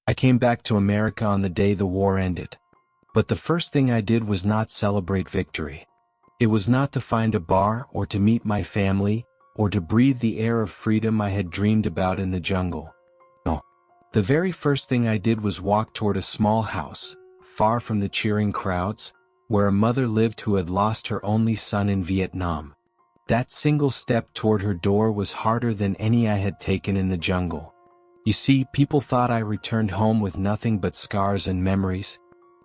I came back to America on the day the war ended. But the first thing I did was not celebrate victory. It was not to find a bar or to meet my family, or to breathe the air of freedom I had dreamed about in the jungle. No. The very first thing I did was walk toward a small house, far from the cheering crowds, where a mother lived who had lost her only son in Vietnam. That single step toward her door was harder than any I had taken in the jungle. You see, people thought I returned home with nothing but scars and memories,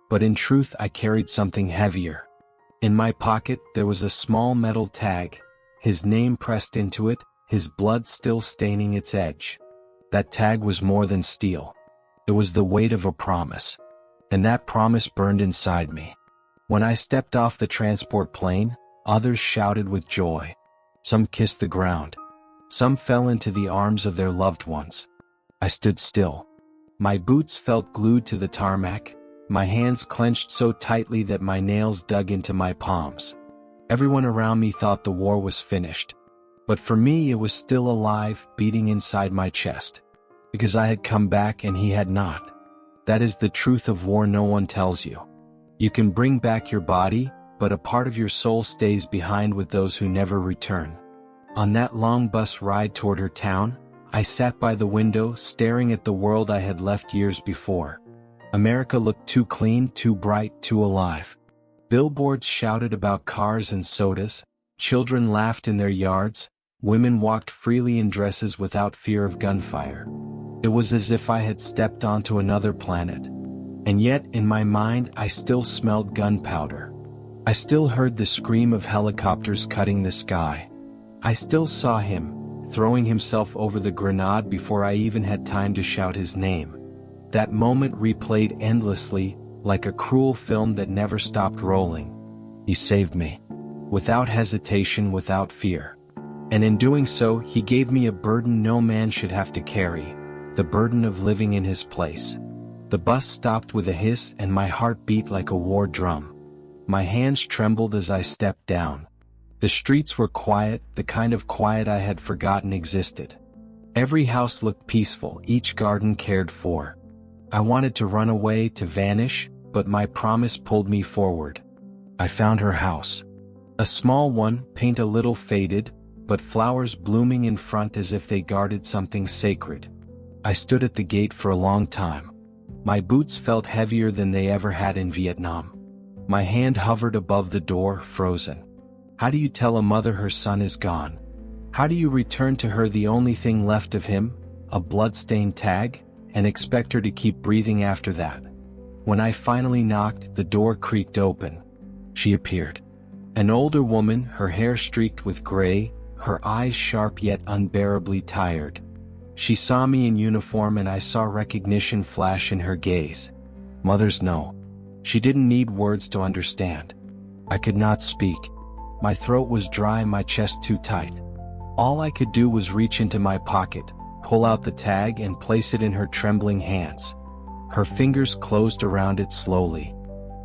but in truth I carried something heavier. In my pocket there was a small metal tag, his name pressed into it, his blood still staining its edge. That tag was more than steel. It was the weight of a promise. And that promise burned inside me. When I stepped off the transport plane, others shouted with joy. Some kissed the ground. Some fell into the arms of their loved ones. I stood still. My boots felt glued to the tarmac, my hands clenched so tightly that my nails dug into my palms. Everyone around me thought the war was finished. But for me it was still alive, beating inside my chest. Because I had come back and he had not. That is the truth of war no one tells you. You can bring back your body, but a part of your soul stays behind with those who never return. On that long bus ride toward her town, I sat by the window staring at the world I had left years before. America looked too clean, too bright, too alive. Billboards shouted about cars and sodas, children laughed in their yards, women walked freely in dresses without fear of gunfire. It was as if I had stepped onto another planet. And yet, in my mind, I still smelled gunpowder. I still heard the scream of helicopters cutting the sky. I still saw him, throwing himself over the grenade before I even had time to shout his name. That moment replayed endlessly, like a cruel film that never stopped rolling. He saved me. Without hesitation, without fear. And in doing so, he gave me a burden no man should have to carry, the burden of living in his place. The bus stopped with a hiss and my heart beat like a war drum. My hands trembled as I stepped down. The streets were quiet, the kind of quiet I had forgotten existed. Every house looked peaceful, each garden cared for. I wanted to run away, to vanish, but my promise pulled me forward. I found her house. A small one, paint a little faded, but flowers blooming in front as if they guarded something sacred. I stood at the gate for a long time. My boots felt heavier than they ever had in Vietnam. My hand hovered above the door, frozen. How do you tell a mother her son is gone? How do you return to her the only thing left of him, a blood-stained tag, and expect her to keep breathing after that? When I finally knocked, the door creaked open. She appeared. An older woman, her hair streaked with gray, her eyes sharp yet unbearably tired. She saw me in uniform and I saw recognition flash in her gaze. Mothers know. She didn't need words to understand. I could not speak. My throat was dry, my chest too tight. All I could do was reach into my pocket, pull out the tag and place it in her trembling hands. Her fingers closed around it slowly.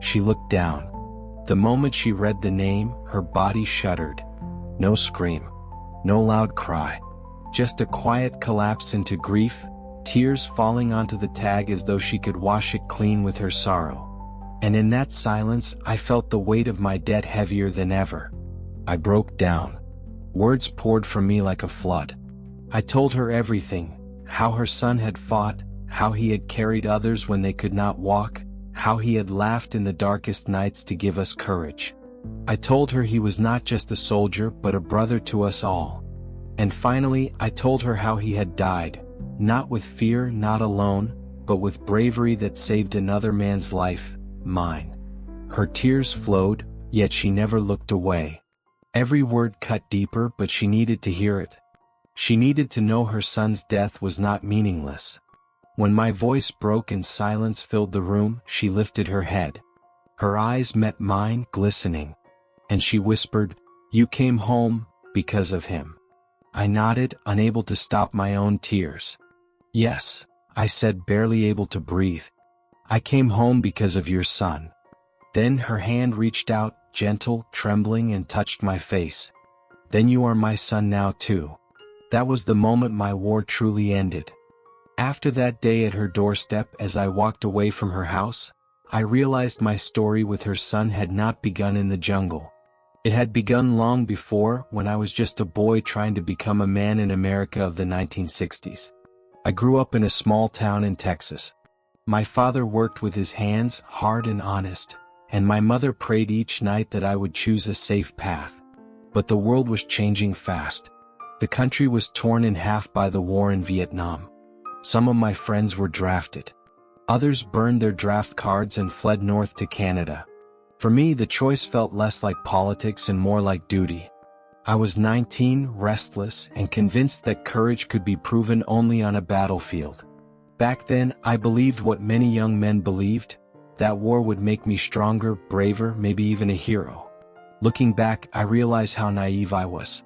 She looked down. The moment she read the name, her body shuddered. No scream. No loud cry. Just a quiet collapse into grief, tears falling onto the tag as though she could wash it clean with her sorrow. And in that silence, I felt the weight of my debt heavier than ever. I broke down. Words poured from me like a flood. I told her everything, how her son had fought, how he had carried others when they could not walk, how he had laughed in the darkest nights to give us courage. I told her he was not just a soldier but a brother to us all. And finally, I told her how he had died, not with fear, not alone, but with bravery that saved another man's life, mine. Her tears flowed, yet she never looked away. Every word cut deeper, but she needed to hear it. She needed to know her son's death was not meaningless. When my voice broke and silence filled the room, she lifted her head. Her eyes met mine, glistening. And she whispered, "You came home, because of him." I nodded, unable to stop my own tears. "Yes," I said, barely able to breathe. "I came home because of your son." Then her hand reached out, gentle, trembling, and touched my face. "Then you are my son now too." That was the moment my war truly ended. After that day at her doorstep, as I walked away from her house, I realized my story with her son had not begun in the jungle. It had begun long before, when I was just a boy trying to become a man in America of the 1960s. I grew up in a small town in Texas. My father worked with his hands, hard and honest, and my mother prayed each night that I would choose a safe path. But the world was changing fast. The country was torn in half by the war in Vietnam. Some of my friends were drafted. Others burned their draft cards and fled north to Canada. For me, the choice felt less like politics and more like duty. I was 19, restless, and convinced that courage could be proven only on a battlefield. Back then, I believed what many young men believed, that war would make me stronger, braver, maybe even a hero. Looking back, I realize how naive I was.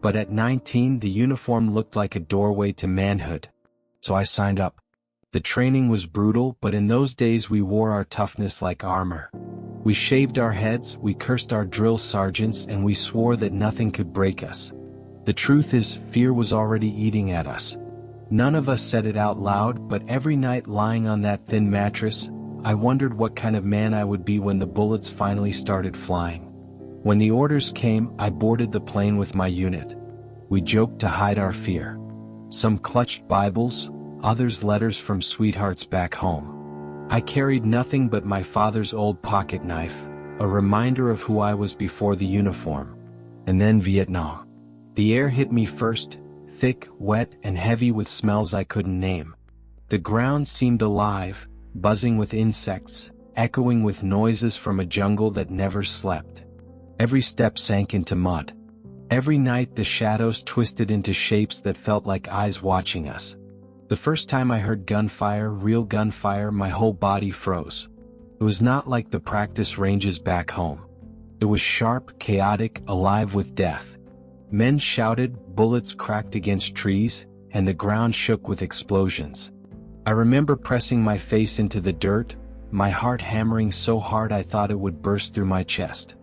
But at 19, the uniform looked like a doorway to manhood. So I signed up. The training was brutal, but in those days we wore our toughness like armor. We shaved our heads, we cursed our drill sergeants, and we swore that nothing could break us. The truth is, fear was already eating at us. None of us said it out loud, but every night lying on that thin mattress, I wondered what kind of man I would be when the bullets finally started flying. When the orders came, I boarded the plane with my unit. We joked to hide our fear. Some clutched Bibles, others letters from sweethearts back home. I carried nothing but my father's old pocket knife, a reminder of who I was before the uniform. And then Vietnam. The air hit me first, thick, wet, and heavy with smells I couldn't name. The ground seemed alive, buzzing with insects, echoing with noises from a jungle that never slept. Every step sank into mud. Every night the shadows twisted into shapes that felt like eyes watching us. The first time I heard gunfire, real gunfire, my whole body froze. It was not like the practice ranges back home. It was sharp, chaotic, alive with death. Men shouted, bullets cracked against trees, and the ground shook with explosions. I remember pressing my face into the dirt, my heart hammering so hard I thought it would burst through my chest.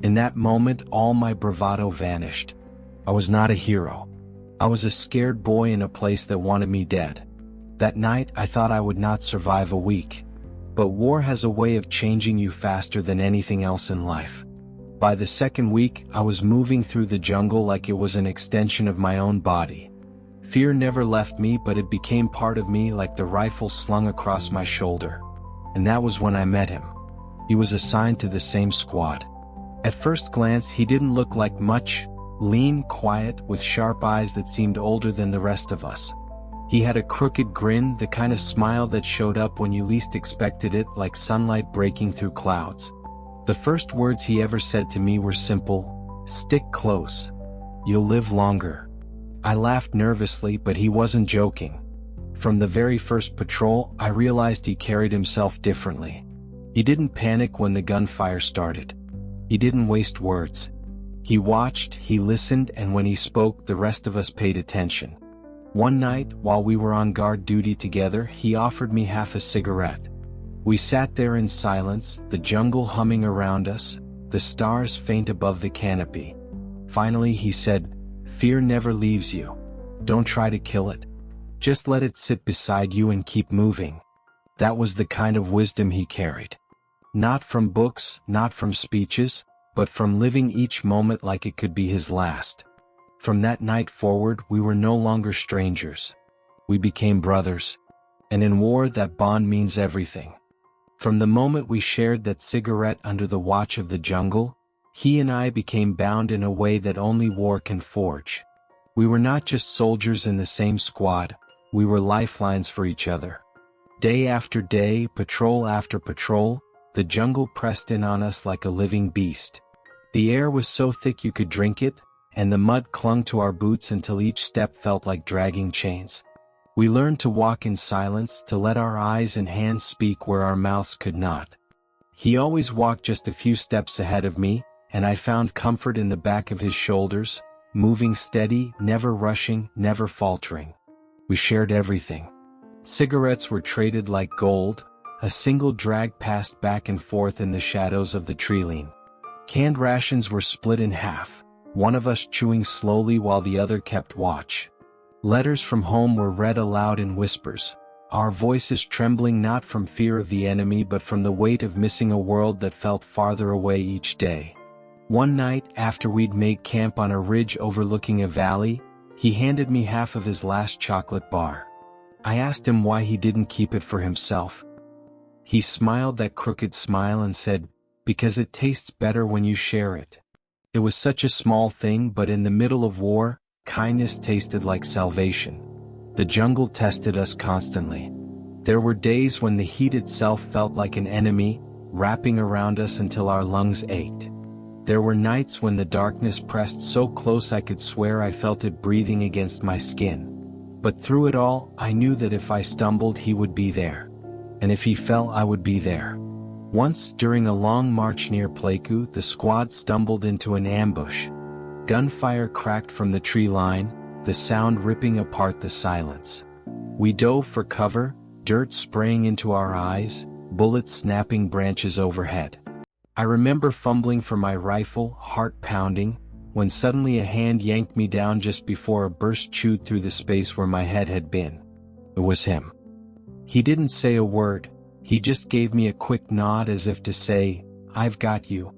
In that moment, all my bravado vanished. I was not a hero. I was a scared boy in a place that wanted me dead. That night, I thought I would not survive a week. But war has a way of changing you faster than anything else in life. By the second week, I was moving through the jungle like it was an extension of my own body. Fear never left me, but it became part of me like the rifle slung across my shoulder. And that was when I met him. He was assigned to the same squad. At first glance, he didn't look like much. Lean, quiet, with sharp eyes that seemed older than the rest of us. He had a crooked grin, the kind of smile that showed up when you least expected it, like sunlight breaking through clouds. The first words he ever said to me were simple: "Stick close. You'll live longer." I laughed nervously, but he wasn't joking. From the very first patrol, I realized he carried himself differently. He didn't panic when the gunfire started. He didn't waste words. He watched, he listened, and when he spoke, the rest of us paid attention. One night, while we were on guard duty together, he offered me half a cigarette. We sat there in silence, the jungle humming around us, the stars faint above the canopy. Finally he said, "Fear never leaves you. Don't try to kill it. Just let it sit beside you and keep moving." That was the kind of wisdom he carried. Not from books, not from speeches, but from living each moment like it could be his last. From that night forward, we were no longer strangers. We became brothers. And in war, that bond means everything. From the moment we shared that cigarette under the watch of the jungle, he and I became bound in a way that only war can forge. We were not just soldiers in the same squad, we were lifelines for each other. Day after day, patrol after patrol, the jungle pressed in on us like a living beast. The air was so thick you could drink it, and the mud clung to our boots until each step felt like dragging chains. We learned to walk in silence, to let our eyes and hands speak where our mouths could not. He always walked just a few steps ahead of me, and I found comfort in the back of his shoulders, moving steady, never rushing, never faltering. We shared everything. Cigarettes were traded like gold, a single drag passed back and forth in the shadows of the treeline. Canned rations were split in half, one of us chewing slowly while the other kept watch. Letters from home were read aloud in whispers, our voices trembling not from fear of the enemy but from the weight of missing a world that felt farther away each day. One night, after we'd made camp on a ridge overlooking a valley, he handed me half of his last chocolate bar. I asked him why he didn't keep it for himself. He smiled that crooked smile and said, "Because it tastes better when you share it." It was such a small thing, but in the middle of war, kindness tasted like salvation. The jungle tested us constantly. There were days when the heat itself felt like an enemy, wrapping around us until our lungs ached. There were nights when the darkness pressed so close I could swear I felt it breathing against my skin. But through it all, I knew that if I stumbled he would be there. And if he fell I would be there. Once, during a long march near Pleiku, the squad stumbled into an ambush. Gunfire cracked from the tree line, the sound ripping apart the silence. We dove for cover, dirt spraying into our eyes, bullets snapping branches overhead. I remember fumbling for my rifle, heart pounding, when suddenly a hand yanked me down just before a burst chewed through the space where my head had been. It was him. He didn't say a word, he just gave me a quick nod as if to say, "I've got you."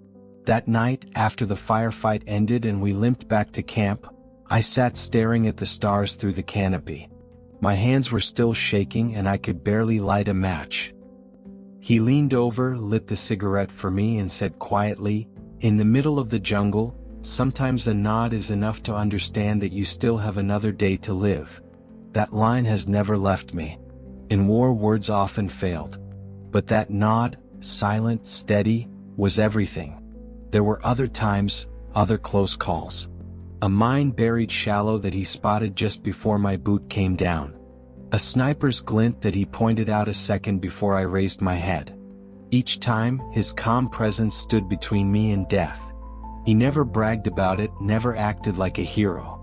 That night, after the firefight ended and we limped back to camp, I sat staring at the stars through the canopy. My hands were still shaking and I could barely light a match. He leaned over, lit the cigarette for me and said quietly, "In the middle of the jungle, sometimes a nod is enough to understand that you still have another day to live." That line has never left me. In war, words often failed. But that nod, silent, steady, was everything. There were other times, other close calls. A mine buried shallow that he spotted just before my boot came down. A sniper's glint that he pointed out a second before I raised my head. Each time, his calm presence stood between me and death. He never bragged about it, never acted like a hero.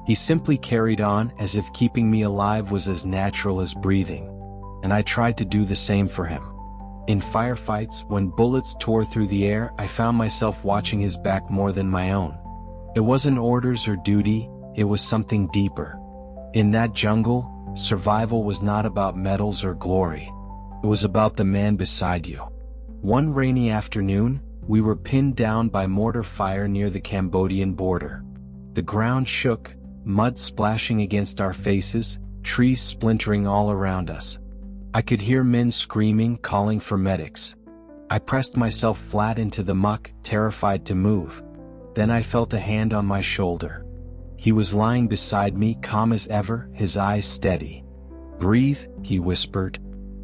He simply carried on as if keeping me alive was as natural as breathing. And I tried to do the same for him. In firefights, when bullets tore through the air, I found myself watching his back more than my own. It wasn't orders or duty, it was something deeper. In that jungle, survival was not about medals or glory. It was about the man beside you. One rainy afternoon, we were pinned down by mortar fire near the Cambodian border. The ground shook, mud splashing against our faces, trees splintering all around us. I could hear men screaming, calling for medics. I pressed myself flat into the muck, terrified to move. Then I felt a hand on my shoulder. He was lying beside me, calm as ever, his eyes steady. "Breathe," he whispered.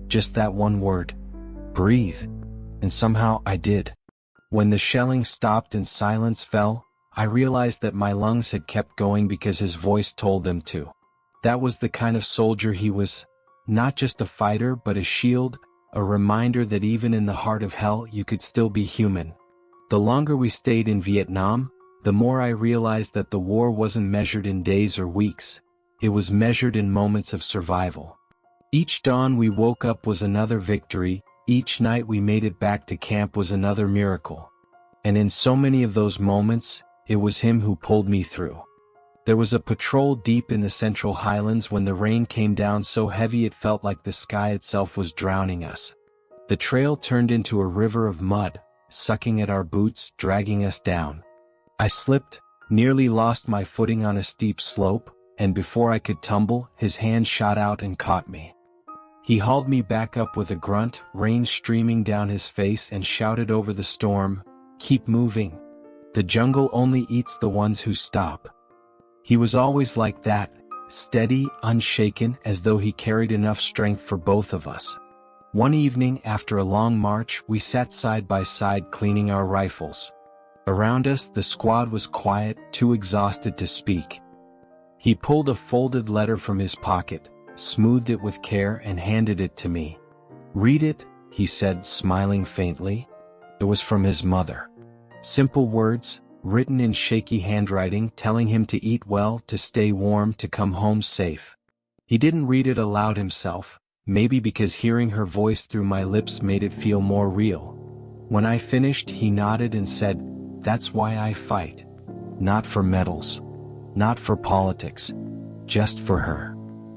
Just that one word. Breathe. And somehow I did. When the shelling stopped and silence fell, I realized that my lungs had kept going because his voice told them to. That was the kind of soldier he was. Not just a fighter but a shield, a reminder that even in the heart of hell you could still be human. The longer we stayed in Vietnam, the more I realized that the war wasn't measured in days or weeks. It was measured in moments of survival. Each dawn we woke up was another victory, each night we made it back to camp was another miracle. And in so many of those moments, it was him who pulled me through. There was a patrol deep in the Central Highlands when the rain came down so heavy it felt like the sky itself was drowning us. The trail turned into a river of mud, sucking at our boots, dragging us down. I slipped, nearly lost my footing on a steep slope, and before I could tumble, his hand shot out and caught me. He hauled me back up with a grunt, rain streaming down his face, and shouted over the storm, "Keep moving. The jungle only eats the ones who stop." He was always like that, steady, unshaken, as though he carried enough strength for both of us. One evening after a long march, we sat side by side cleaning our rifles. Around us, the squad was quiet, too exhausted to speak. He pulled a folded letter from his pocket, smoothed it with care, and handed it to me. "Read it," he said, smiling faintly. It was from his mother. Simple words, written in shaky handwriting, telling him to eat well, to stay warm, to come home safe. He didn't read it aloud himself, maybe because hearing her voice through my lips made it feel more real. When I finished, he nodded and said, "That's why I fight. Not for medals. Not for politics. just for her.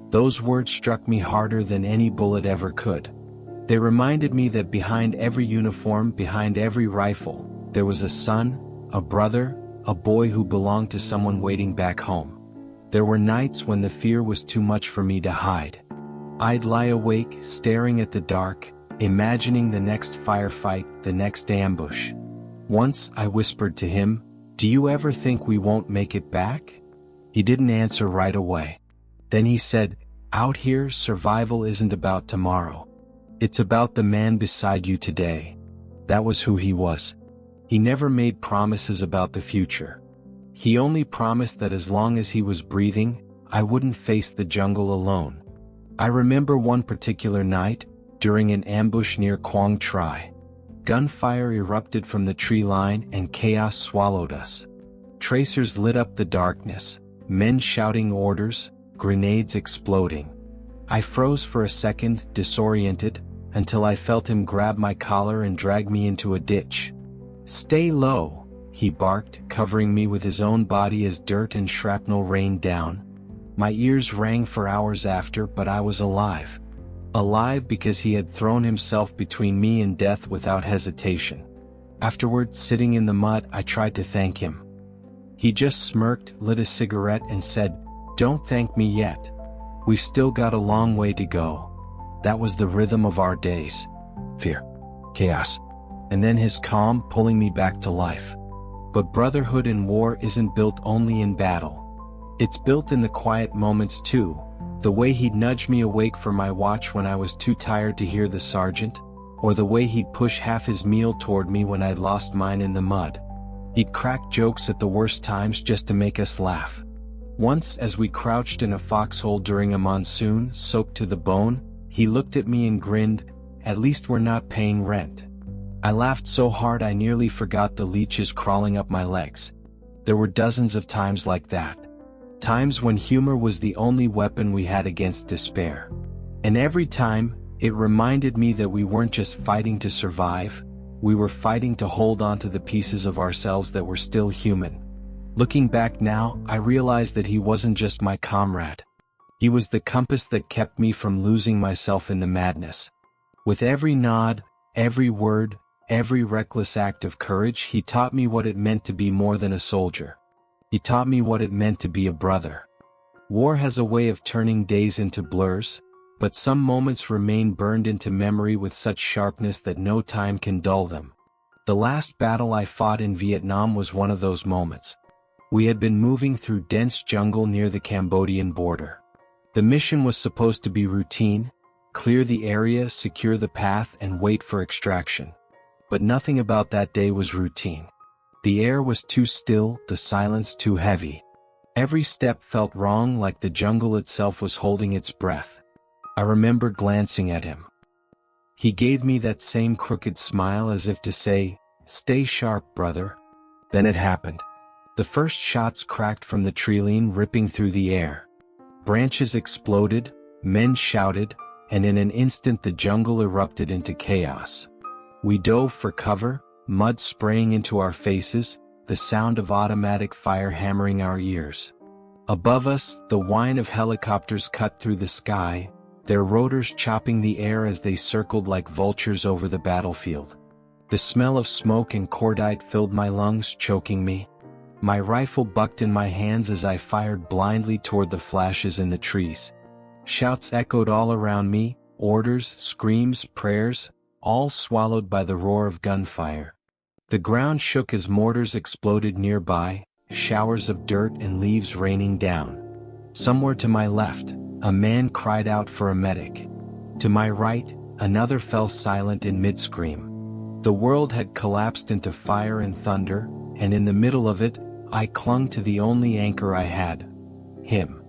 Those words struck me harder than any bullet ever could. They reminded me that behind every uniform, behind every rifle, there was a son, a brother, a boy who belonged to someone waiting back home. There were nights when the fear was too much for me to hide. I'd lie awake, staring at the dark, imagining the next firefight, the next ambush. Once I whispered to him, "Do you ever think we won't make it back?" He didn't answer right away. Then he said, "Out here, survival isn't about tomorrow. It's about the man beside you today." That was who he was. He never made promises about the future. He only promised that as long as he was breathing, I wouldn't face the jungle alone. I remember one particular night, during an ambush near Quang Tri. Gunfire erupted from the tree line and chaos swallowed us. Tracers lit up the darkness, men shouting orders, grenades exploding. I froze for a second, disoriented, until I felt him grab my collar and drag me into a ditch. "Stay low," he barked, covering me with his own body as dirt and shrapnel rained down. My ears rang for hours after, but I was alive. Alive because he had thrown himself between me and death without hesitation. Afterward, sitting in the mud, I tried to thank him. He just smirked, lit a cigarette and said, "Don't thank me yet. We've still got a long way to go." That was the rhythm of our days. Fear. Chaos. And then his calm, pulling me back to life. But brotherhood in war isn't built only in battle. It's built in the quiet moments too. The way he'd nudge me awake for my watch when I was too tired to hear the sergeant, or the way he'd push half his meal toward me when I'd lost mine in the mud. He'd crack jokes at the worst times just to make us laugh. Once, as we crouched in a foxhole during a monsoon, soaked to the bone, he looked at me and grinned, "At least we're not paying rent." I laughed so hard I nearly forgot the leeches crawling up my legs. There were dozens of times like that. Times when humor was the only weapon we had against despair. And every time, it reminded me that we weren't just fighting to survive, we were fighting to hold on to the pieces of ourselves that were still human. Looking back now, I realized that he wasn't just my comrade. He was the compass that kept me from losing myself in the madness. With every nod, every word, every reckless act of courage, he taught me what it meant to be more than a soldier. He taught me what it meant to be a brother. War has a way of turning days into blurs, but some moments remain burned into memory with such sharpness that no time can dull them. The last battle I fought in Vietnam was one of those moments. We had been moving through dense jungle near the Cambodian border. The mission was supposed to be routine: clear the area, secure the path, and wait for extraction. But nothing about that day was routine. The air was too still, the silence too heavy. Every step felt wrong, like the jungle itself was holding its breath. I remember glancing at him. He gave me that same crooked smile as if to say, "Stay sharp, brother." Then it happened. The first shots cracked from the treeline, ripping through the air. Branches exploded, men shouted, and in an instant the jungle erupted into chaos. We dove for cover, mud spraying into our faces, the sound of automatic fire hammering our ears. Above us, the whine of helicopters cut through the sky, their rotors chopping the air as they circled like vultures over the battlefield. The smell of smoke and cordite filled my lungs, choking me. My rifle bucked in my hands as I fired blindly toward the flashes in the trees. Shouts echoed all around me, orders, screams, prayers, all swallowed by the roar of gunfire. The ground shook as mortars exploded nearby, showers of dirt and leaves raining down. Somewhere to my left, a man cried out for a medic. To my right, another fell silent in mid-scream. The world had collapsed into fire and thunder, and in the middle of it, I clung to the only anchor I had: him.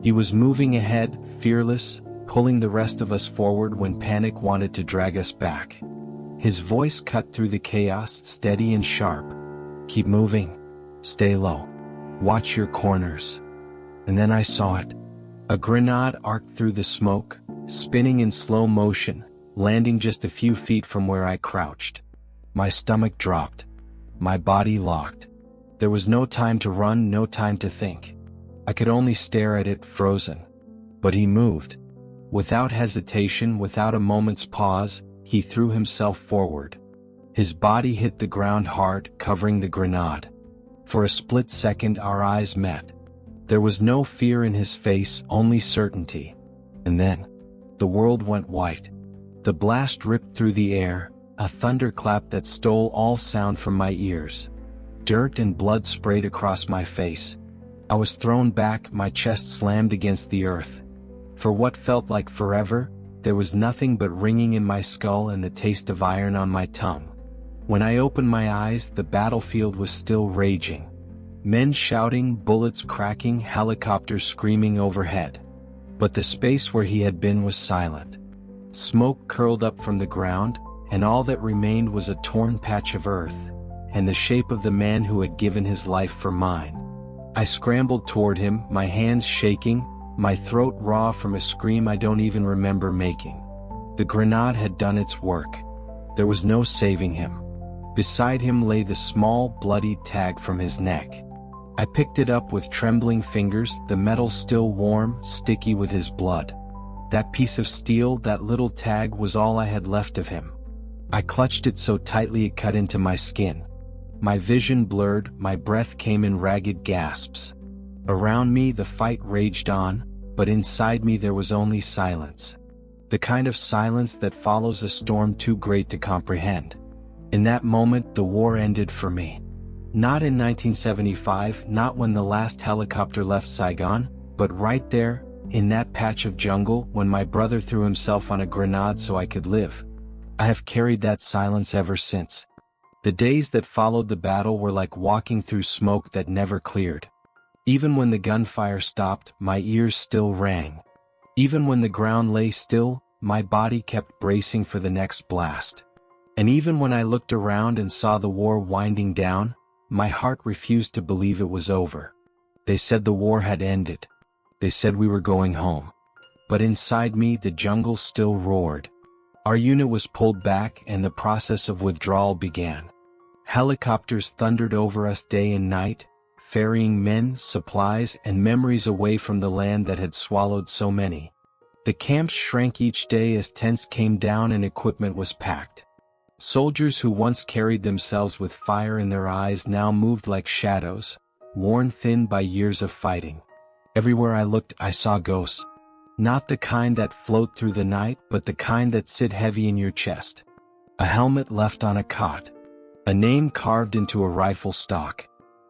He was moving ahead, fearless, pulling the rest of us forward when panic wanted to drag us back. His voice cut through the chaos, steady and sharp. "Keep moving. Stay low. Watch your corners." And then I saw it. A grenade arced through the smoke, spinning in slow motion, landing just a few feet from where I crouched. My stomach dropped. My body locked. There was no time to run, no time to think. I could only stare at it, frozen. But he moved. Without hesitation, without a moment's pause, he threw himself forward. His body hit the ground hard, covering the grenade. For a split second our eyes met. There was no fear in his face, only certainty. And then, the world went white. The blast ripped through the air, a thunderclap that stole all sound from my ears. Dirt and blood sprayed across my face. I was thrown back, my chest slammed against the earth. For what felt like forever, there was nothing but ringing in my skull and the taste of iron on my tongue. When I opened my eyes, the battlefield was still raging. Men shouting, bullets cracking, helicopters screaming overhead. But the space where he had been was silent. Smoke curled up from the ground, and all that remained was a torn patch of earth, and the shape of the man who had given his life for mine. I scrambled toward him, my hands shaking, my throat raw from a scream I don't even remember making. The grenade had done its work. There was no saving him. Beside him lay the small, bloodied tag from his neck. I picked it up with trembling fingers, the metal still warm, sticky with his blood. That piece of steel, that little tag, was all I had left of him. I clutched it so tightly it cut into my skin. My vision blurred, my breath came in ragged gasps. Around me the fight raged on, but inside me there was only silence. The kind of silence that follows a storm too great to comprehend. In that moment the war ended for me. Not in 1975, not when the last helicopter left Saigon, but right there, in that patch of jungle, when my brother threw himself on a grenade so I could live. I have carried that silence ever since. The days that followed the battle were like walking through smoke that never cleared. Even when the gunfire stopped, my ears still rang. Even when the ground lay still, my body kept bracing for the next blast. And even when I looked around and saw the war winding down, my heart refused to believe it was over. They said the war had ended. They said we were going home. But inside me the jungle still roared. Our unit was pulled back and the process of withdrawal began. Helicopters thundered over us day and night, ferrying men, supplies, and memories away from the land that had swallowed so many. The camps shrank each day as tents came down and equipment was packed. Soldiers who once carried themselves with fire in their eyes now moved like shadows, worn thin by years of fighting. Everywhere I looked, I saw ghosts. Not the kind that float through the night, but the kind that sit heavy in your chest. A helmet left on a cot. A name carved into a rifle stock.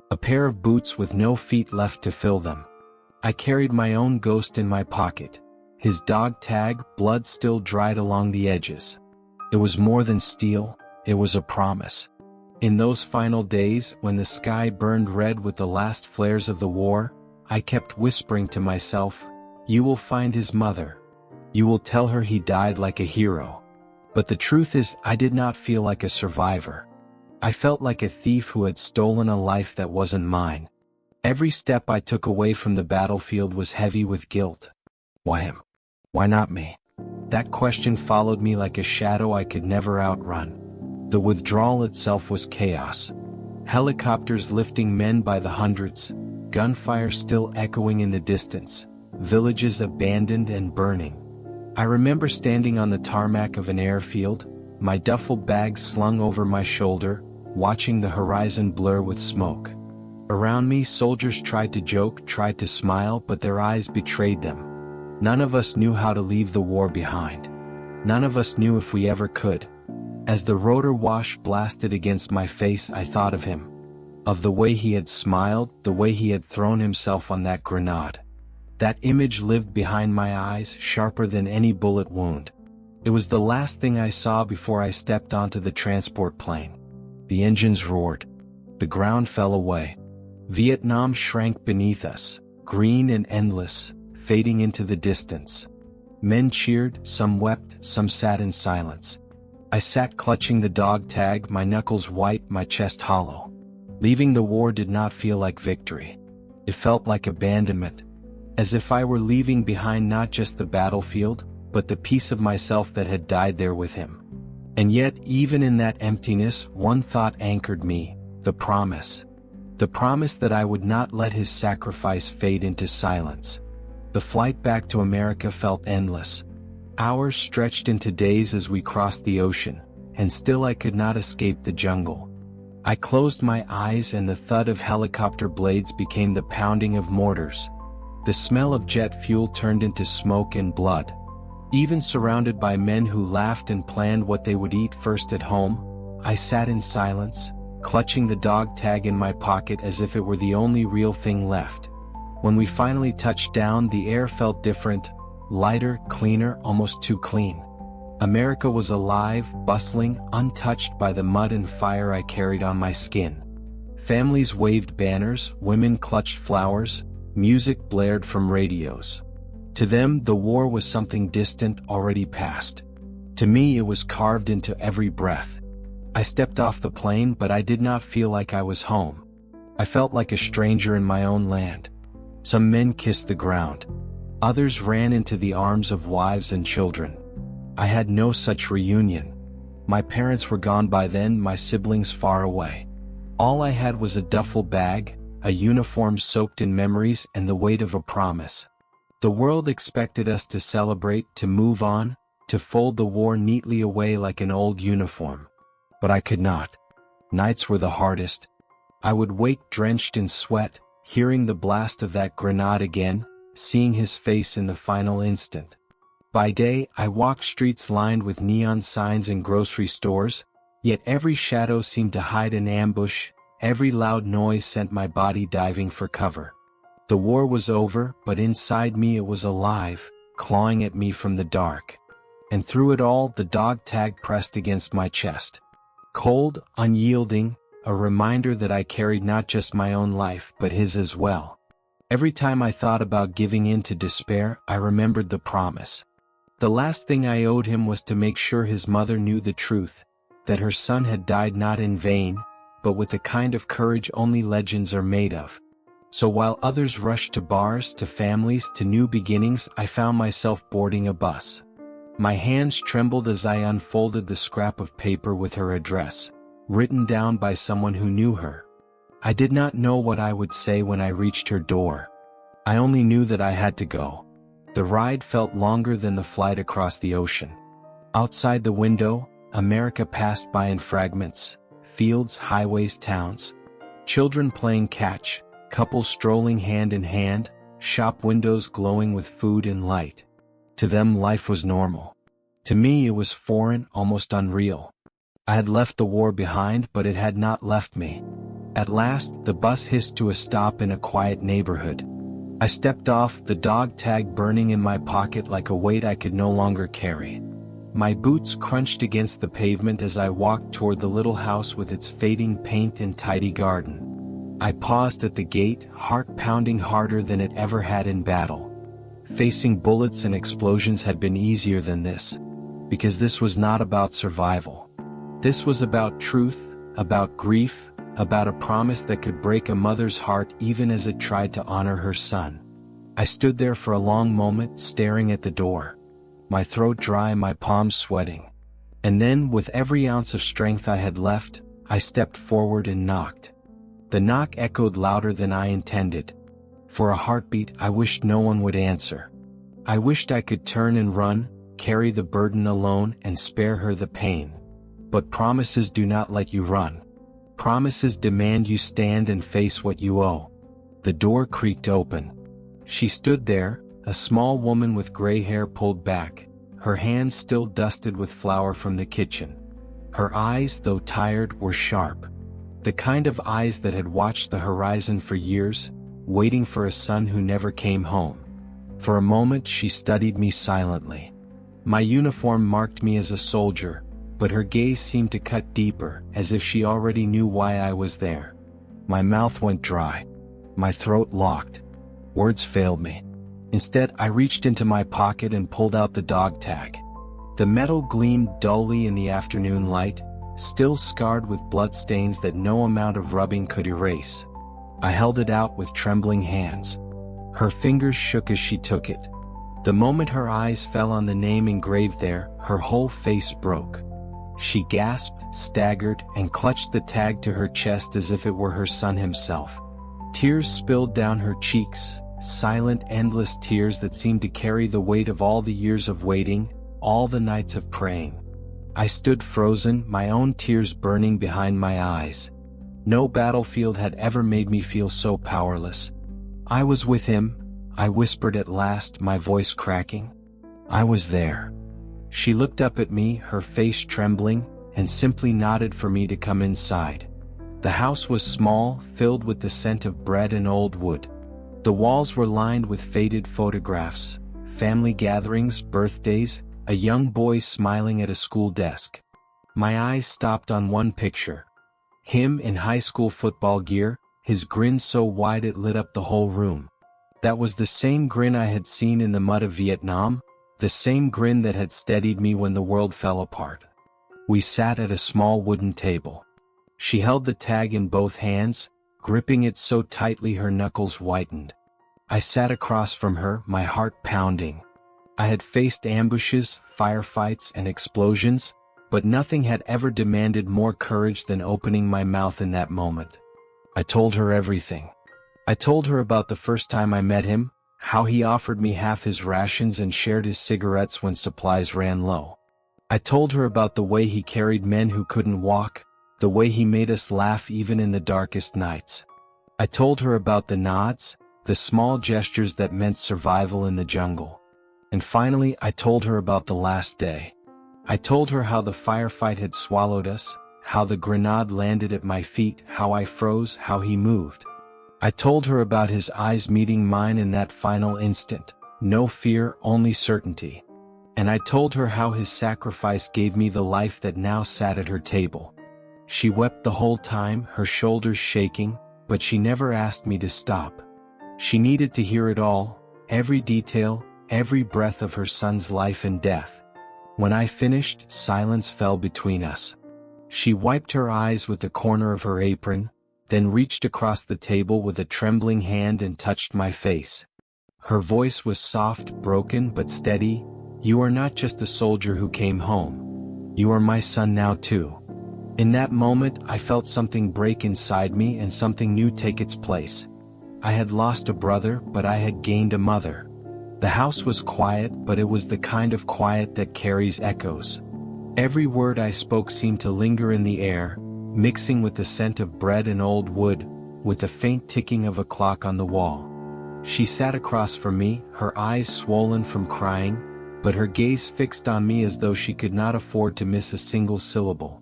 A pair of boots with no feet left to fill them. I carried my own ghost in my pocket. His dog tag, blood still dried along the edges. It was more than steel, it was a promise. In those final days, when the sky burned red with the last flares of the war, I kept whispering to myself, "You will find his mother. You will tell her he died like a hero." But the truth is, I did not feel like a survivor. I felt like a thief who had stolen a life that wasn't mine. Every step I took away from the battlefield was heavy with guilt. Why him? Why not me? That question followed me like a shadow I could never outrun. The withdrawal itself was chaos. Helicopters lifting men by the hundreds, gunfire still echoing in the distance, villages abandoned and burning. I remember standing on the tarmac of an airfield, my duffel bag slung over my shoulder, watching the horizon blur with smoke. Around me, soldiers tried to joke, tried to smile, but their eyes betrayed them. None of us knew how to leave the war behind. None of us knew if we ever could. As the rotor wash blasted against my face, I thought of him. Of the way he had smiled, the way he had thrown himself on that grenade. That image lived behind my eyes, sharper than any bullet wound. It was the last thing I saw before I stepped onto the transport plane. The engines roared. The ground fell away. Vietnam shrank beneath us, green and endless, fading into the distance. Men cheered, some wept, some sat in silence. I sat clutching the dog tag, my knuckles white, my chest hollow. Leaving the war did not feel like victory. It felt like abandonment, as if I were leaving behind not just the battlefield, but the piece of myself that had died there with him. And yet, even in that emptiness, one thought anchored me, the promise. The promise that I would not let his sacrifice fade into silence. The flight back to America felt endless. Hours stretched into days as we crossed the ocean, and still I could not escape the jungle. I closed my eyes and the thud of helicopter blades became the pounding of mortars. The smell of jet fuel turned into smoke and blood. Even surrounded by men who laughed and planned what they would eat first at home, I sat in silence, clutching the dog tag in my pocket as if it were the only real thing left. When we finally touched down, the air felt different, lighter, cleaner, almost too clean. America was alive, bustling, untouched by the mud and fire I carried on my skin. Families waved banners, women clutched flowers, music blared from radios. To them, the war was something distant, already past. To me, it was carved into every breath. I stepped off the plane, but I did not feel like I was home. I felt like a stranger in my own land. Some men kissed the ground. Others ran into the arms of wives and children. I had no such reunion. My parents were gone by then, my siblings far away. All I had was a duffel bag, a uniform soaked in memories, and the weight of a promise. The world expected us to celebrate, to move on, to fold the war neatly away like an old uniform. But I could not. Nights were the hardest. I would wake drenched in sweat, hearing the blast of that grenade again, seeing his face in the final instant. By day, I walked streets lined with neon signs and grocery stores, yet every shadow seemed to hide an ambush, every loud noise sent my body diving for cover. The war was over, but inside me it was alive, clawing at me from the dark. And through it all, the dog tag pressed against my chest. Cold, unyielding, a reminder that I carried not just my own life, but his as well. Every time I thought about giving in to despair, I remembered the promise. The last thing I owed him was to make sure his mother knew the truth, that her son had died not in vain, but with the kind of courage only legends are made of. So while others rushed to bars, to families, to new beginnings, I found myself boarding a bus. My hands trembled as I unfolded the scrap of paper with her address, written down by someone who knew her. I did not know what I would say when I reached her door. I only knew that I had to go. The ride felt longer than the flight across the ocean. Outside the window, America passed by in fragments, fields, highways, towns. Children playing catch, couples strolling hand in hand, shop windows glowing with food and light. To them, life was normal. To me, it was foreign, almost unreal. I had left the war behind, but it had not left me. At last, the bus hissed to a stop in a quiet neighborhood. I stepped off, the dog tag burning in my pocket like a weight I could no longer carry. My boots crunched against the pavement as I walked toward the little house with its fading paint and tidy garden. I paused at the gate, heart pounding harder than it ever had in battle. Facing bullets and explosions had been easier than this, because this was not about survival. This was about truth, about grief, about a promise that could break a mother's heart even as it tried to honor her son. I stood there for a long moment, staring at the door, my throat dry, my palms sweating. And then, with every ounce of strength I had left, I stepped forward and knocked. The knock echoed louder than I intended. For a heartbeat, I wished no one would answer. I wished I could turn and run, carry the burden alone, and spare her the pain. But promises do not let you run. Promises demand you stand and face what you owe. The door creaked open. She stood there, a small woman with gray hair pulled back, her hands still dusted with flour from the kitchen. Her eyes, though tired, were sharp. The kind of eyes that had watched the horizon for years, waiting for a son who never came home. For a moment she studied me silently. My uniform marked me as a soldier, but her gaze seemed to cut deeper, as if she already knew why I was there. My mouth went dry. My throat locked. Words failed me. Instead, I reached into my pocket and pulled out the dog tag. The metal gleamed dully in the afternoon light, still scarred with bloodstains that no amount of rubbing could erase. I held it out with trembling hands. Her fingers shook as she took it. The moment her eyes fell on the name engraved there, her whole face broke. She gasped, staggered, and clutched the tag to her chest as if it were her son himself. Tears spilled down her cheeks, silent, endless tears that seemed to carry the weight of all the years of waiting, all the nights of praying. I stood frozen, my own tears burning behind my eyes. No battlefield had ever made me feel so powerless. I was with him, I whispered at last, my voice cracking. I was there. She looked up at me, her face trembling, and simply nodded for me to come inside. The house was small, filled with the scent of bread and old wood. The walls were lined with faded photographs, family gatherings, birthdays, a young boy smiling at a school desk. My eyes stopped on one picture. Him in high school football gear, his grin so wide it lit up the whole room. That was the same grin I had seen in the mud of Vietnam, the same grin that had steadied me when the world fell apart. We sat at a small wooden table. She held the tag in both hands, gripping it so tightly her knuckles whitened. I sat across from her, my heart pounding. I had faced ambushes, firefights, and explosions, but nothing had ever demanded more courage than opening my mouth in that moment. I told her everything. I told her about the first time I met him, how he offered me half his rations and shared his cigarettes when supplies ran low. I told her about the way he carried men who couldn't walk, the way he made us laugh even in the darkest nights. I told her about the nods, the small gestures that meant survival in the jungle. And finally, I told her about the last day. I told her how the firefight had swallowed us, how the grenade landed at my feet, how I froze, how he moved. I told her about his eyes meeting mine in that final instant, no fear, only certainty. And I told her how his sacrifice gave me the life that now sat at her table. She wept the whole time, her shoulders shaking, but she never asked me to stop. She needed to hear it all, every detail, every breath of her son's life and death. When I finished, silence fell between us. She wiped her eyes with the corner of her apron, then reached across the table with a trembling hand and touched my face. Her voice was soft, broken, but steady. You are not just a soldier who came home. You are my son now too. In that moment, I felt something break inside me and something new take its place. I had lost a brother, but I had gained a mother. The house was quiet, but it was the kind of quiet that carries echoes. Every word I spoke seemed to linger in the air, mixing with the scent of bread and old wood, with the faint ticking of a clock on the wall. She sat across from me, her eyes swollen from crying, but her gaze fixed on me as though she could not afford to miss a single syllable.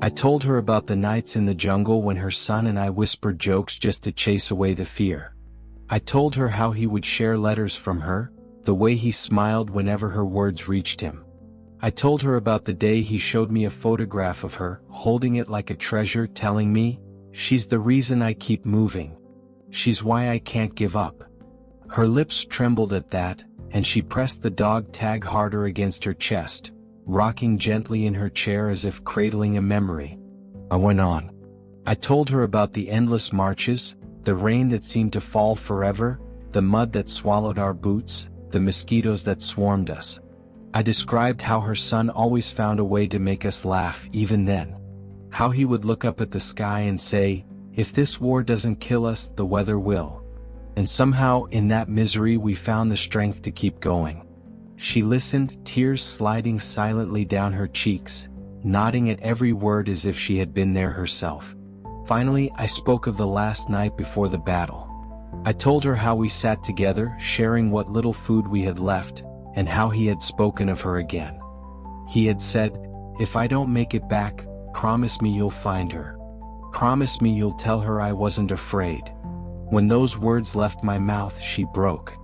I told her about the nights in the jungle when her son and I whispered jokes just to chase away the fear. I told her how he would share letters from her, the way he smiled whenever her words reached him. I told her about the day he showed me a photograph of her, holding it like a treasure, telling me, "She's the reason I keep moving. She's why I can't give up." Her lips trembled at that, and she pressed the dog tag harder against her chest, rocking gently in her chair as if cradling a memory. I went on. I told her about the endless marches, the rain that seemed to fall forever, the mud that swallowed our boots, the mosquitoes that swarmed us. I described how her son always found a way to make us laugh even then. How he would look up at the sky and say, "If this war doesn't kill us, the weather will." And somehow, in that misery, we found the strength to keep going. She listened, tears sliding silently down her cheeks, nodding at every word as if she had been there herself. Finally, I spoke of the last night before the battle. I told her how we sat together, sharing what little food we had left, and how he had spoken of her again. He had said, "If I don't make it back, promise me you'll find her. Promise me you'll tell her I wasn't afraid." When those words left my mouth, she broke.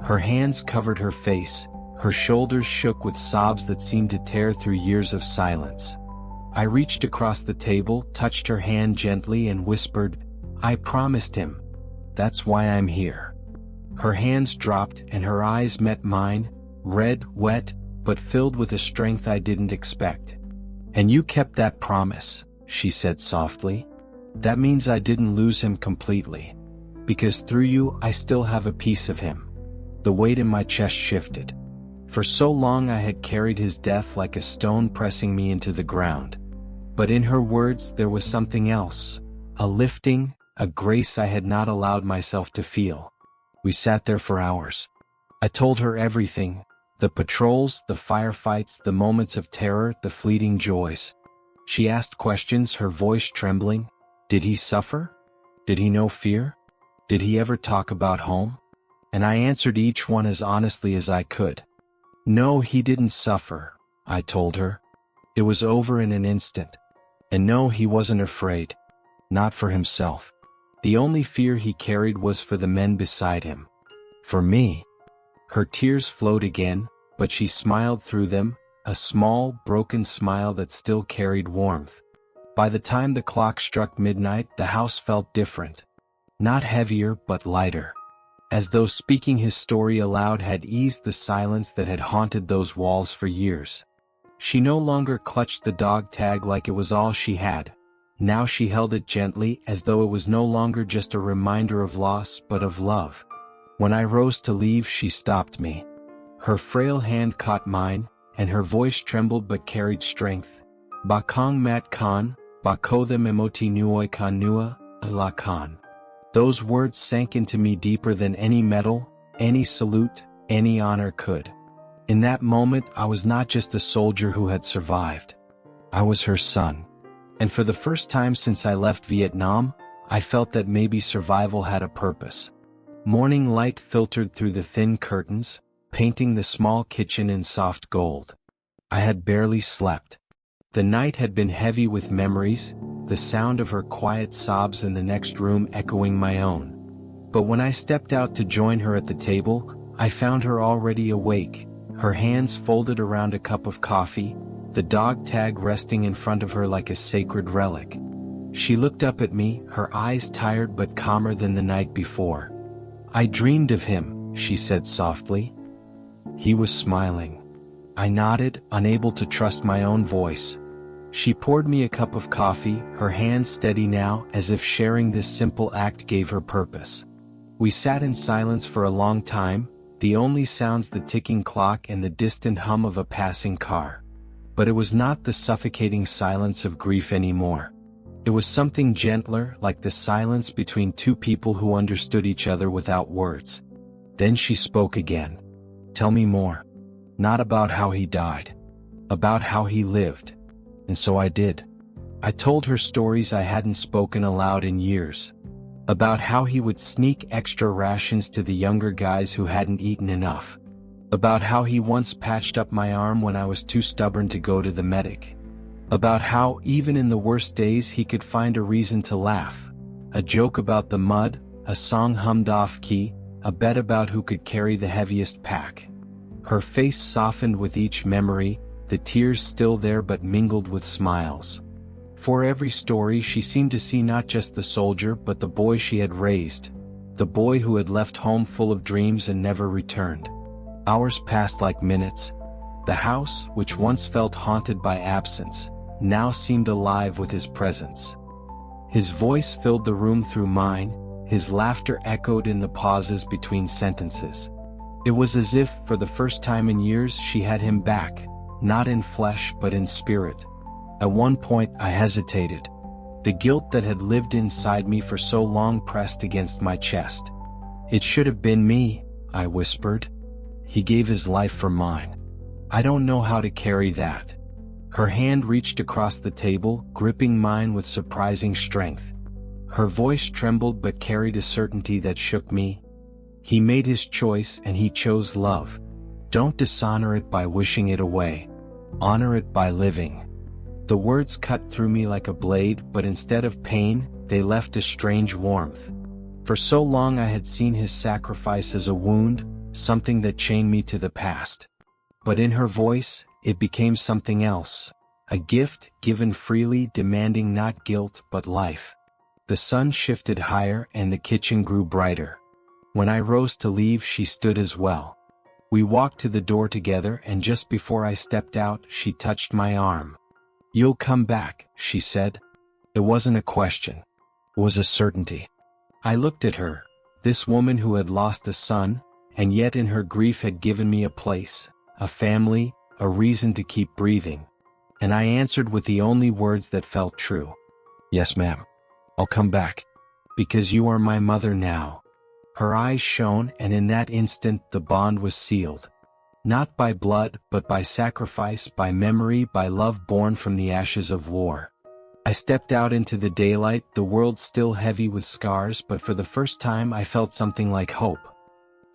Her hands covered her face, her shoulders shook with sobs that seemed to tear through years of silence. I reached across the table, touched her hand gently and whispered, "I promised him. That's why I'm here." Her hands dropped and her eyes met mine, red, wet, but filled with a strength I didn't expect. "And you kept that promise," she said softly. "That means I didn't lose him completely. Because through you, I still have a piece of him." The weight in my chest shifted. For so long I had carried his death like a stone pressing me into the ground. But in her words there was something else, a lifting, a grace I had not allowed myself to feel. We sat there for hours. I told her everything, the patrols, the firefights, the moments of terror, the fleeting joys. She asked questions, her voice trembling. Did he suffer? Did he know fear? Did he ever talk about home? And I answered each one as honestly as I could. No, he didn't suffer, I told her. It was over in an instant. And no, he wasn't afraid. Not for himself. The only fear he carried was for the men beside him. For me. Her tears flowed again, but she smiled through them, a small, broken smile that still carried warmth. By the time the clock struck midnight, the house felt different. Not heavier, but lighter. As though speaking his story aloud had eased the silence that had haunted those walls for years. She no longer clutched the dog tag like it was all she had. Now she held it gently, as though it was no longer just a reminder of loss but of love. When I rose to leave, she stopped me. Her frail hand caught mine, and her voice trembled but carried strength. Bakong mat kan, bakoda memoti nuoi kan nua, la kan. Those words sank into me deeper than any medal, any salute, any honor could. In that moment I was not just a soldier who had survived. I was her son. And for the first time since I left Vietnam, I felt that maybe survival had a purpose. Morning light filtered through the thin curtains, painting the small kitchen in soft gold. I had barely slept. The night had been heavy with memories, the sound of her quiet sobs in the next room echoing my own. But when I stepped out to join her at the table, I found her already awake, her hands folded around a cup of coffee, the dog tag resting in front of her like a sacred relic. She looked up at me, her eyes tired but calmer than the night before. I dreamed of him, she said softly. He was smiling. I nodded, unable to trust my own voice. She poured me a cup of coffee, her hands steady now, as if sharing this simple act gave her purpose. We sat in silence for a long time, the only sounds the ticking clock and the distant hum of a passing car. But it was not the suffocating silence of grief anymore. It was something gentler, like the silence between two people who understood each other without words. Then she spoke again. Tell me more. Not about how he died. About how he lived. And so I did. I told her stories I hadn't spoken aloud in years. About how he would sneak extra rations to the younger guys who hadn't eaten enough. About how he once patched up my arm when I was too stubborn to go to the medic. About how, even in the worst days, he could find a reason to laugh. A joke about the mud, a song hummed off-key, a bet about who could carry the heaviest pack. Her face softened with each memory, the tears still there but mingled with smiles. For every story she seemed to see not just the soldier but the boy she had raised. The boy who had left home full of dreams and never returned. Hours passed like minutes. The house, which once felt haunted by absence, now seemed alive with his presence. His voice filled the room through mine, his laughter echoed in the pauses between sentences. It was as if, for the first time in years, she had him back, not in flesh but in spirit. At one point I hesitated. The guilt that had lived inside me for so long pressed against my chest. It should have been me, I whispered. He gave his life for mine. I don't know how to carry that. Her hand reached across the table, gripping mine with surprising strength. Her voice trembled but carried a certainty that shook me. He made his choice and he chose love. Don't dishonor it by wishing it away. Honor it by living. The words cut through me like a blade, but instead of pain, they left a strange warmth. For so long I had seen his sacrifice as a wound, something that chained me to the past. But in her voice, it became something else. A gift given freely, demanding not guilt but life. The sun shifted higher and the kitchen grew brighter. When I rose to leave, she stood as well. We walked to the door together, and just before I stepped out, she touched my arm. You'll come back, she said. It wasn't a question. It was a certainty. I looked at her, this woman who had lost a son, and yet in her grief had given me a a family, a reason to keep breathing. And I answered with the only words that felt true. Yes, ma'am. I'll come back. Because you are my mother now. Her eyes shone, and in that instant the bond was sealed. Not by blood, but by sacrifice, by memory, by love born from the ashes of war. I stepped out into the daylight, the world still heavy with scars, but for the first time I felt something like hope.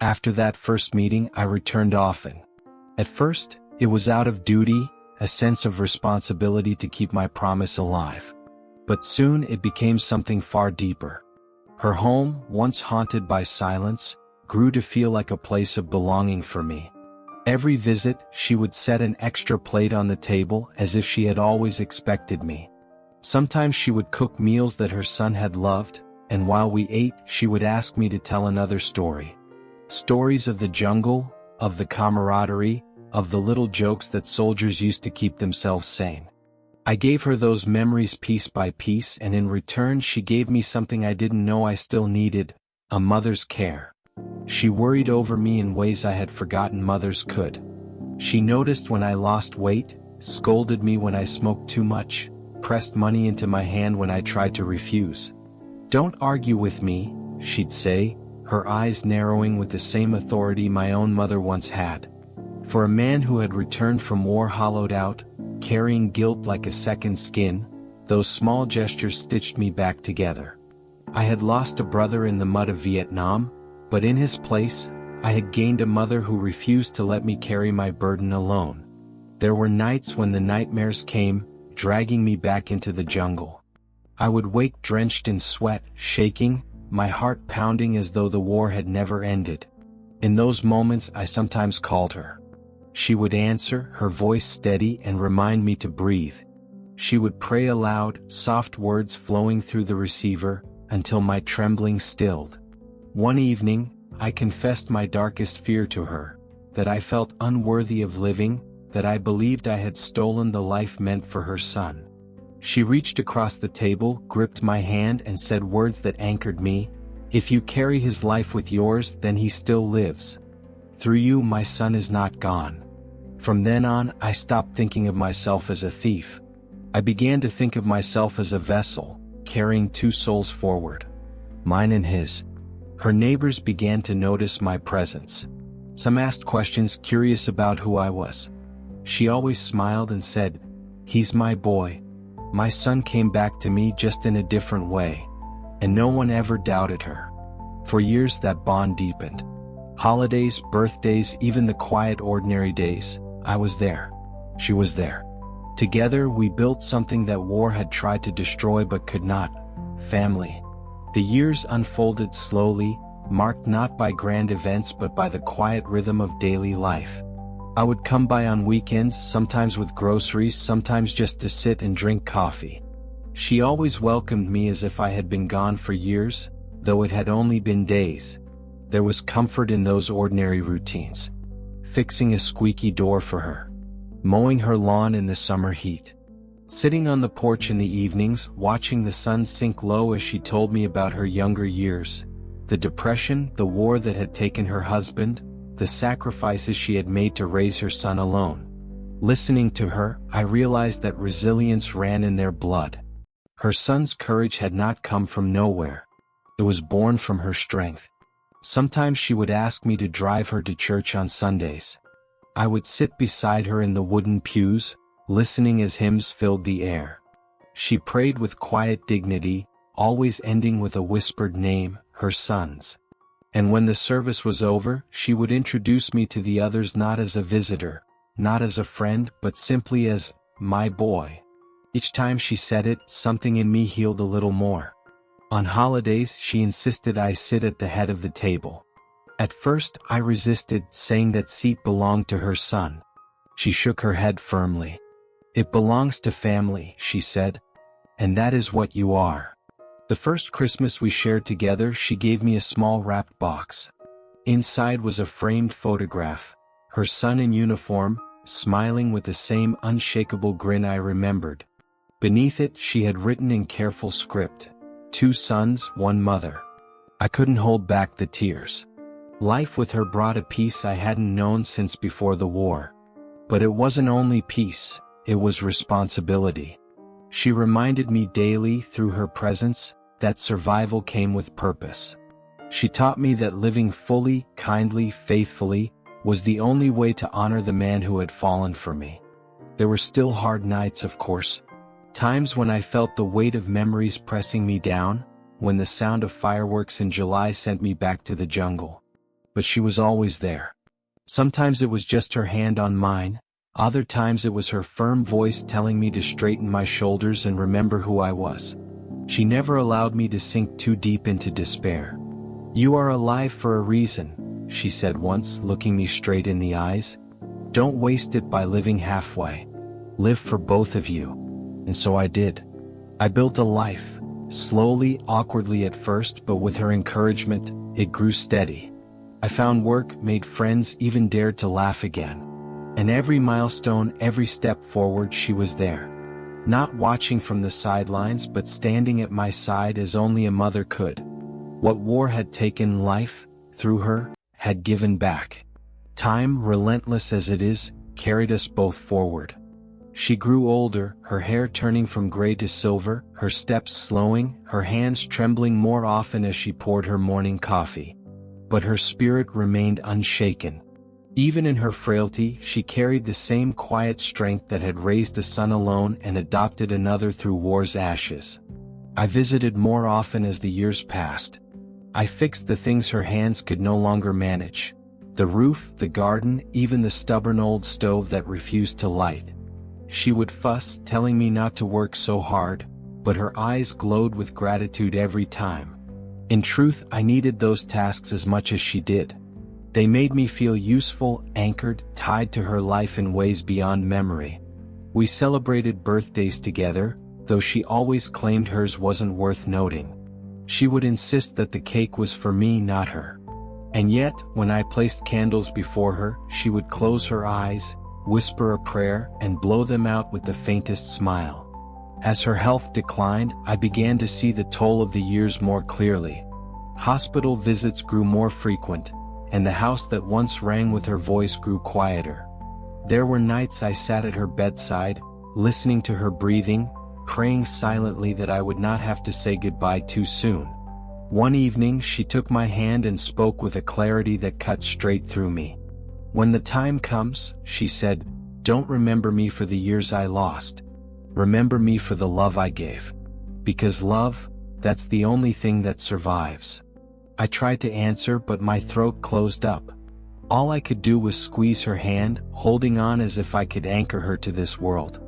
After that first meeting, I returned often. At first, it was out of duty, a sense of responsibility to keep my promise alive. But soon it became something far deeper. Her home, once haunted by silence, grew to feel like a place of belonging for me. Every visit, she would set an extra plate on the table as if she had always expected me. Sometimes she would cook meals that her son had loved, and while we ate, she would ask me to tell another story. Stories of the jungle, of the camaraderie, of the little jokes that soldiers used to keep themselves sane. I gave her those memories piece by piece, and in return she gave me something I didn't know I still needed, a mother's care. She worried over me in ways I had forgotten mothers could. She noticed when I lost weight, scolded me when I smoked too much, pressed money into my hand when I tried to refuse. "Don't argue with me," she'd say, her eyes narrowing with the same authority my own mother once had. For a man who had returned from war hollowed out, carrying guilt like a second skin, those small gestures stitched me back together. I had lost a brother in the mud of Vietnam, but in his place, I had gained a mother who refused to let me carry my burden alone. There were nights when the nightmares came, dragging me back into the jungle. I would wake drenched in sweat, shaking, my heart pounding as though the war had never ended. In those moments I sometimes called her. She would answer, her voice steady, and remind me to breathe. She would pray aloud, soft words flowing through the receiver, until my trembling stilled. One evening, I confessed my darkest fear to her, that I felt unworthy of living, that I believed I had stolen the life meant for her son. She reached across the table, gripped my hand, and said words that anchored me. "If you carry his life with yours, then he still lives. Through you, my son is not gone." From then on, I stopped thinking of myself as a thief. I began to think of myself as a vessel, carrying two souls forward. Mine and his. Her neighbors began to notice my presence. Some asked questions, curious about who I was. She always smiled and said, "He's my boy." My son came back to me, just in a different way. And no one ever doubted her. For years that bond deepened. Holidays, birthdays, even the quiet ordinary days, I was there. She was there. Together we built something that war had tried to destroy but could not: family. The years unfolded slowly, marked not by grand events but by the quiet rhythm of daily life. I would come by on weekends, sometimes with groceries, sometimes just to sit and drink coffee. She always welcomed me as if I had been gone for years, though it had only been days. There was comfort in those ordinary routines. Fixing a squeaky door for her. Mowing her lawn in the summer heat. Sitting on the porch in the evenings, watching the sun sink low as she told me about her younger years. The depression, the war that had taken her husband, the sacrifices she had made to raise her son alone. Listening to her, I realized that resilience ran in their blood. Her son's courage had not come from nowhere. It was born from her strength. Sometimes she would ask me to drive her to church on Sundays. I would sit beside her in the wooden pews, listening as hymns filled the air. She prayed with quiet dignity, always ending with a whispered name, her son's. And when the service was over, she would introduce me to the others, not as a visitor, not as a friend, but simply as my boy. Each time she said it, something in me healed a little more. On holidays, she insisted I sit at the head of the table. At first, I resisted, saying that seat belonged to her son. She shook her head firmly. "It belongs to family," she said. "And that is what you are." The first Christmas we shared together, she gave me a small wrapped box. Inside was a framed photograph, her son in uniform, smiling with the same unshakable grin I remembered. Beneath it, she had written in careful script, "2 sons, 1 mother." I couldn't hold back the tears. Life with her brought a peace I hadn't known since before the war. But it wasn't only peace, it was responsibility. She reminded me daily through her presence that survival came with purpose. She taught me that living fully, kindly, faithfully was the only way to honor the man who had fallen for me. There were still hard nights, of course. Times when I felt the weight of memories pressing me down, when the sound of fireworks in July sent me back to the jungle. But she was always there. Sometimes it was just her hand on mine, other times it was her firm voice telling me to straighten my shoulders and remember who I was. She never allowed me to sink too deep into despair. "You are alive for a reason," she said once, looking me straight in the eyes. "Don't waste it by living halfway. Live for both of you." And so I did. I built a life, slowly, awkwardly at first, but with her encouragement, it grew steady. I found work, made friends, even dared to laugh again. And every milestone, every step forward, she was there. Not watching from the sidelines, but standing at my side as only a mother could. What war had taken life, through her, had given back. Time, relentless as it is, carried us both forward. She grew older, her hair turning from gray to silver, her steps slowing, her hands trembling more often as she poured her morning coffee. But her spirit remained unshaken. Even in her frailty, she carried the same quiet strength that had raised a son alone and adopted another through war's ashes. I visited more often as the years passed. I fixed the things her hands could no longer manage. The roof, the garden, even the stubborn old stove that refused to light. She would fuss, telling me not to work so hard, but her eyes glowed with gratitude every time. In truth, I needed those tasks as much as she did. They made me feel useful, anchored, tied to her life in ways beyond memory. We celebrated birthdays together, though she always claimed hers wasn't worth noting. She would insist that the cake was for me, not her. And yet, when I placed candles before her, she would close her eyes, whisper a prayer, and blow them out with the faintest smile. As her health declined, I began to see the toll of the years more clearly. Hospital visits grew more frequent, and the house that once rang with her voice grew quieter. There were nights I sat at her bedside, listening to her breathing, praying silently that I would not have to say goodbye too soon. One evening she took my hand and spoke with a clarity that cut straight through me. "When the time comes," she said, "don't remember me for the years I lost. Remember me for the love I gave. Because love, that's the only thing that survives." I tried to answer, but my throat closed up. All I could do was squeeze her hand, holding on as if I could anchor her to this world.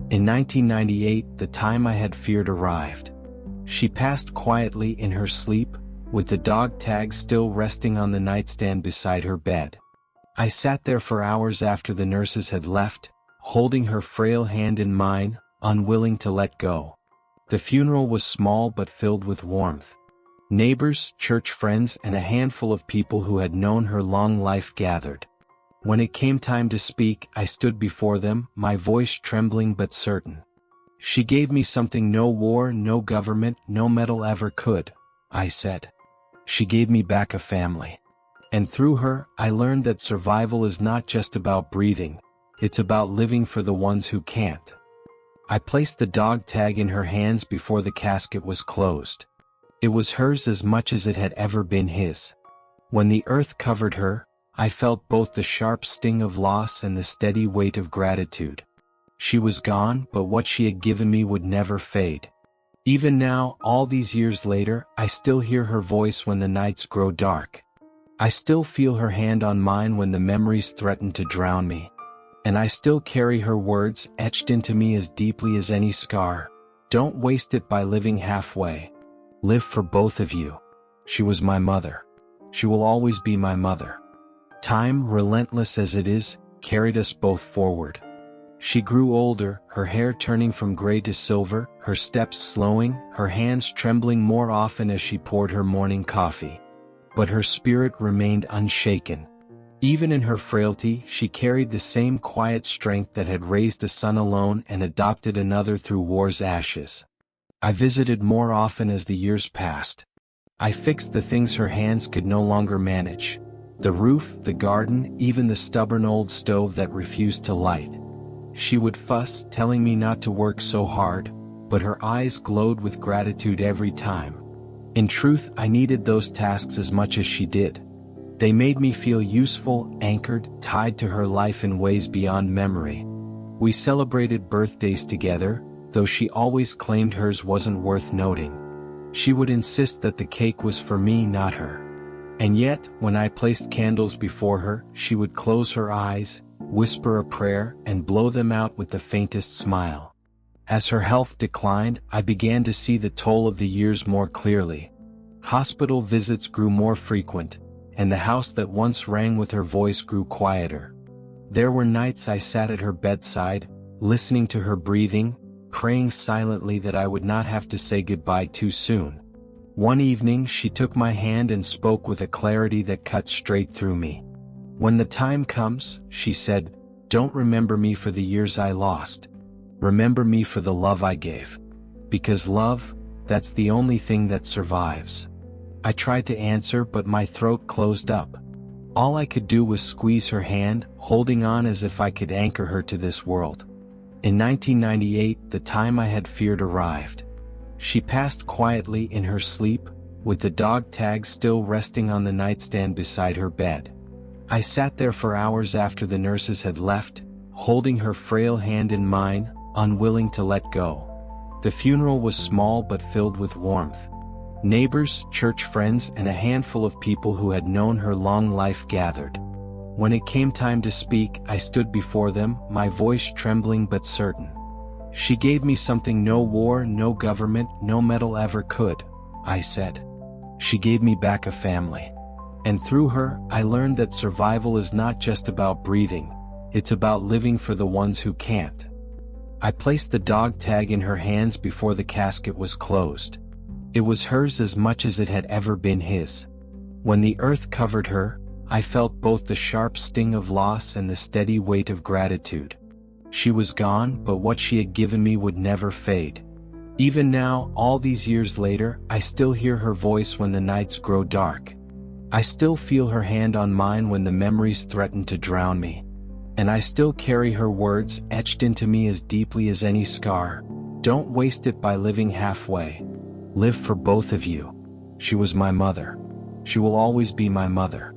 In 1998, the time I had feared arrived. She passed quietly in her sleep, with the dog tag still resting on the nightstand beside her bed. I sat there for hours after the nurses had left, holding her frail hand in mine, unwilling to let go. The funeral was small but filled with warmth. Neighbors, church friends, and a handful of people who had known her long life gathered. When it came time to speak, I stood before them, my voice trembling but certain. "She gave me something no war, no government, no medal ever could," I said. "She gave me back a family. And through her, I learned that survival is not just about breathing, it's about living for the ones who can't." I placed the dog tag in her hands before the casket was closed. It was hers as much as it had ever been his. When the earth covered her, I felt both the sharp sting of loss and the steady weight of gratitude. She was gone, but what she had given me would never fade. Even now, all these years later, I still hear her voice when the nights grow dark. I still feel her hand on mine when the memories threaten to drown me. And I still carry her words etched into me as deeply as any scar. "Don't waste it by living halfway. Live for both of you." She was my mother. She will always be my mother. Time, relentless as it is, carried us both forward. She grew older, her hair turning from gray to silver, her steps slowing, her hands trembling more often as she poured her morning coffee. But her spirit remained unshaken. Even in her frailty, she carried the same quiet strength that had raised a son alone and adopted another through war's ashes. I visited more often as the years passed. I fixed the things her hands could no longer manage. The roof, the garden, even the stubborn old stove that refused to light. She would fuss, telling me not to work so hard, but her eyes glowed with gratitude every time. In truth, I needed those tasks as much as she did. They made me feel useful, anchored, tied to her life in ways beyond memory. We celebrated birthdays together, though she always claimed hers wasn't worth noting. She would insist that the cake was for me, not her. And yet, when I placed candles before her, she would close her eyes, whisper a prayer, and blow them out with the faintest smile. As her health declined, I began to see the toll of the years more clearly. Hospital visits grew more frequent, and the house that once rang with her voice grew quieter. There were nights I sat at her bedside, listening to her breathing, praying silently that I would not have to say goodbye too soon. One evening she took my hand and spoke with a clarity that cut straight through me. "When the time comes," she said, "don't remember me for the years I lost. Remember me for the love I gave. Because love, that's the only thing that survives." I tried to answer, but my throat closed up. All I could do was squeeze her hand, holding on as if I could anchor her to this world. In 1998, the time I had feared arrived. She passed quietly in her sleep, with the dog tag still resting on the nightstand beside her bed. I sat there for hours after the nurses had left, holding her frail hand in mine, unwilling to let go. The funeral was small but filled with warmth. Neighbors, church friends, and a handful of people who had known her long life gathered. When it came time to speak, I stood before them, my voice trembling but certain. "She gave me something no war, no government, no medal ever could," I said. "She gave me back a family. And through her, I learned that survival is not just about breathing, it's about living for the ones who can't." I placed the dog tag in her hands before the casket was closed. It was hers as much as it had ever been his. When the earth covered her, I felt both the sharp sting of loss and the steady weight of gratitude. She was gone, but what she had given me would never fade. Even now, all these years later, I still hear her voice when the nights grow dark. I still feel her hand on mine when the memories threaten to drown me. And I still carry her words etched into me as deeply as any scar. "Don't waste it by living halfway. Live for both of you." She was my mother. She will always be my mother.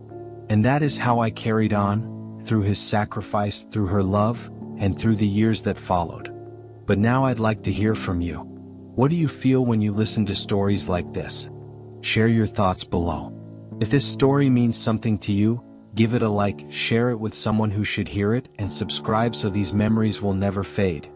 And that is how I carried on, through his sacrifice, through her love, and through the years that followed. But now I'd like to hear from you. What do you feel when you listen to stories like this? Share your thoughts below. If this story means something to you, give it a like, share it with someone who should hear it, and subscribe so these memories will never fade.